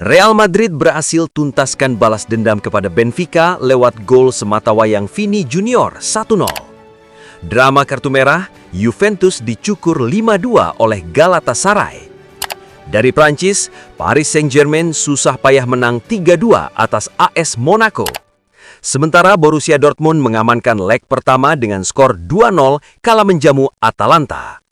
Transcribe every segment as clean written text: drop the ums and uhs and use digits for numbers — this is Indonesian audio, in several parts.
Real Madrid berhasil tuntaskan balas dendam kepada Benfica lewat gol sematawayang Vini Junior 1-0. Drama kartu merah, Juventus dicukur 5-2 oleh Galatasaray. Dari Prancis, Paris Saint-Germain susah payah menang 3-2 atas AS Monaco. Sementara Borussia Dortmund mengamankan leg pertama dengan skor 2-0 kala menjamu Atalanta.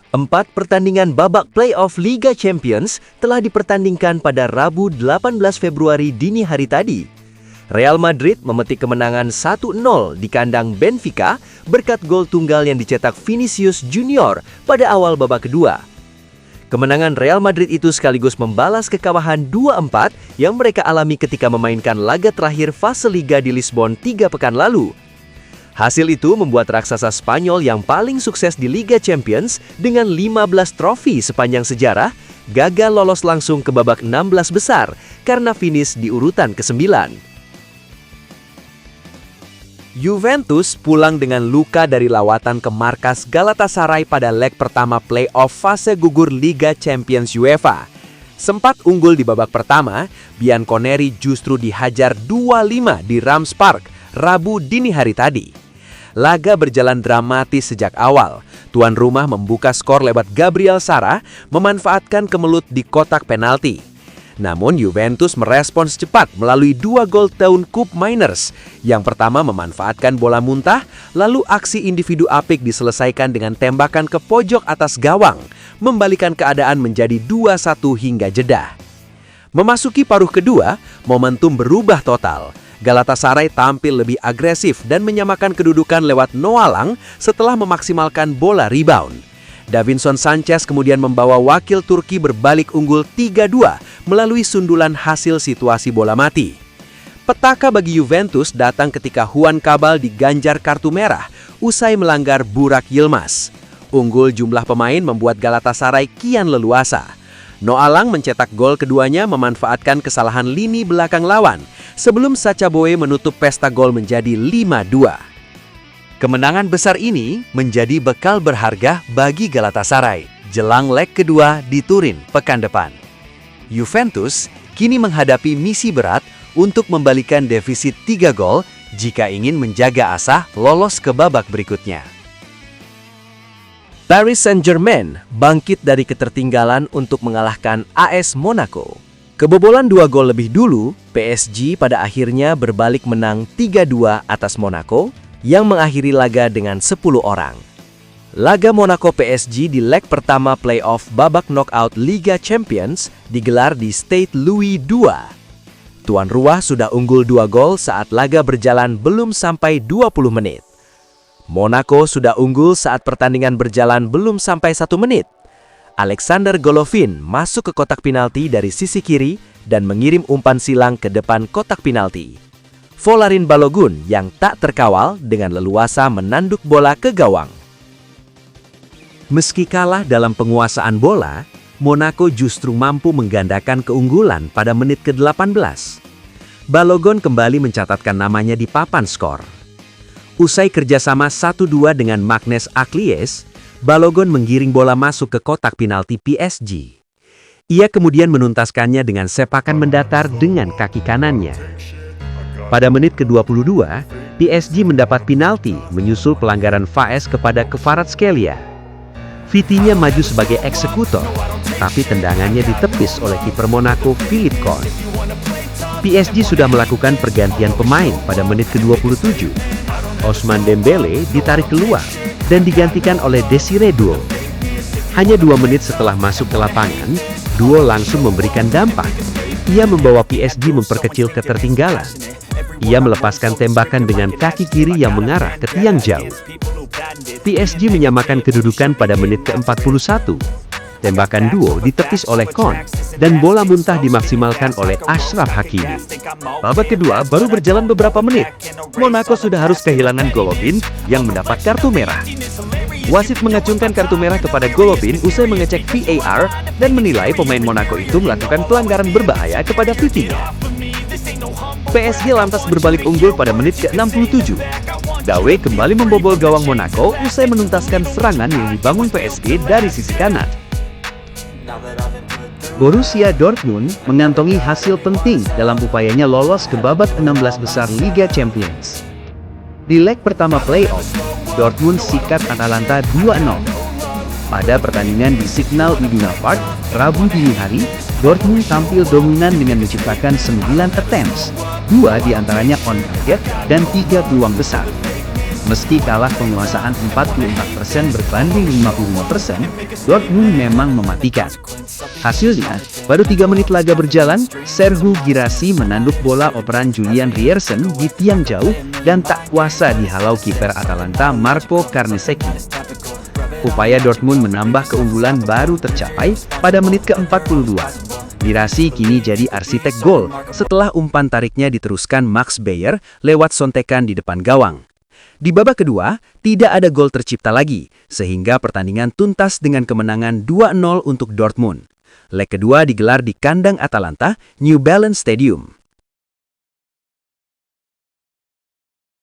Empat pertandingan babak playoff Liga Champions telah dipertandingkan pada Rabu 18 Februari dini hari tadi. Real Madrid memetik kemenangan 1-0 di kandang Benfica berkat gol tunggal yang dicetak Vinicius Junior pada awal babak kedua. Kemenangan Real Madrid itu sekaligus membalas kekalahan 2-4 yang mereka alami ketika memainkan laga terakhir fase Liga di Lisbon 3 pekan lalu. Hasil itu membuat raksasa Spanyol yang paling sukses di Liga Champions dengan 15 trofi sepanjang sejarah gagal lolos langsung ke babak 16 besar karena finish di urutan ke-9. Juventus pulang dengan luka dari lawatan ke markas Galatasaray pada leg pertama playoff fase gugur Liga Champions UEFA. Sempat unggul di babak pertama, Bianconeri justru dihajar 2-5 di Rams Park Rabu dini hari tadi. Laga berjalan dramatis sejak awal. Tuan rumah membuka skor lewat Gabriel Sara memanfaatkan kemelut di kotak penalti. Namun Juventus merespons cepat melalui 2 gol tahun Cup Miners. Yang pertama memanfaatkan bola muntah, lalu aksi individu apik diselesaikan dengan tembakan ke pojok atas gawang, membalikan keadaan menjadi 2-1 hingga jeda. Memasuki paruh kedua, momentum berubah total. Galatasaray tampil lebih agresif dan menyamakan kedudukan lewat Noah Lang setelah memaksimalkan bola rebound. Davinson Sanchez kemudian membawa wakil Turki berbalik unggul 3-2 melalui sundulan hasil situasi bola mati. Petaka bagi Juventus datang ketika Juan Cabal diganjar kartu merah usai melanggar Burak Yilmaz. Unggul jumlah pemain membuat Galatasaray kian leluasa. Noah Lang mencetak gol keduanya memanfaatkan kesalahan lini belakang lawan sebelum Sacha Boey menutup pesta gol menjadi 5-2. Kemenangan besar ini menjadi bekal berharga bagi Galatasaray jelang leg kedua di Turin pekan depan. Juventus kini menghadapi misi berat untuk membalikan defisit 3 gol jika ingin menjaga asa lolos ke babak berikutnya. Paris Saint-Germain bangkit dari ketertinggalan untuk mengalahkan AS Monaco. Kebobolan 2 gol lebih dulu, PSG pada akhirnya berbalik menang 3-2 atas Monaco yang mengakhiri laga dengan 10 orang. Laga Monaco PSG di leg pertama playoff babak knockout Liga Champions digelar di Stade Louis II. Tuan rumah sudah unggul 2 gol saat laga berjalan belum sampai 20 menit. Monaco sudah unggul saat pertandingan berjalan belum sampai 1 menit. Alexander Golovin masuk ke kotak penalti dari sisi kiri dan mengirim umpan silang ke depan kotak penalti. Folarin Balogun yang tak terkawal dengan leluasa menanduk bola ke gawang. Meski kalah dalam penguasaan bola, Monaco justru mampu menggandakan keunggulan pada menit ke-18. Balogun kembali mencatatkan namanya di papan skor. Usai kerjasama 1-2 dengan Magnus Aklies, Balogun menggiring bola masuk ke kotak penalti PSG. Ia kemudian menuntaskannya dengan sepakan mendatar dengan kaki kanannya. Pada menit ke-22, PSG mendapat penalti menyusul pelanggaran Faes kepada Kvaratskhelia. Vitinha maju sebagai eksekutor, tapi tendangannya ditepis oleh kiper Monaco Philippe Cohn. PSG sudah melakukan pergantian pemain pada menit ke-27. Ousmane Dembélé ditarik keluar dan digantikan oleh Désiré Doué. Hanya 2 menit setelah masuk ke lapangan, Doué langsung memberikan dampak. Ia membawa PSG memperkecil ketertinggalan. Ia melepaskan tembakan dengan kaki kiri yang mengarah ke tiang jauh. PSG menyamakan kedudukan pada menit ke-41. Tembakan Doué ditepis oleh Cohn dan bola muntah dimaksimalkan oleh Achraf Hakimi. Babak kedua baru berjalan beberapa menit. Monaco sudah harus kehilangan Golovin yang mendapat kartu merah. Wasit mengacungkan kartu merah kepada Golovin usai mengecek VAR dan menilai pemain Monaco itu melakukan pelanggaran berbahaya kepada Vitinha. PSG lantas berbalik unggul pada menit ke-67. Dawe kembali membobol gawang Monaco usai menuntaskan serangan yang dibangun PSG dari sisi kanan. Borussia Dortmund mengantongi hasil penting dalam upayanya lolos ke babak 16 besar Liga Champions. Di leg pertama playoff, Dortmund sikat Atalanta 2-0. Pada pertandingan di Signal Iduna Park, Rabu dini hari, Dortmund tampil dominan dengan menciptakan 9 attempts, 2 diantaranya on target dan 3 peluang besar. Meski kalah penguasaan 44% berbanding 55%, Dortmund memang mematikan. Hasilnya, baru 3 menit laga berjalan, Serhou Guirassy menanduk bola operan Julian Ryerson di tiang jauh dan tak kuasa dihalau kiper Atalanta Marco Carnesecchi. Upaya Dortmund menambah keunggulan baru tercapai pada menit ke-42. Guirassy kini jadi arsitek gol setelah umpan tariknya diteruskan Max Bayer lewat sontekan di depan gawang. Di babak kedua, tidak ada gol tercipta lagi, sehingga pertandingan tuntas dengan kemenangan 2-0 untuk Dortmund. Leg kedua digelar di kandang Atalanta, New Balance Stadium.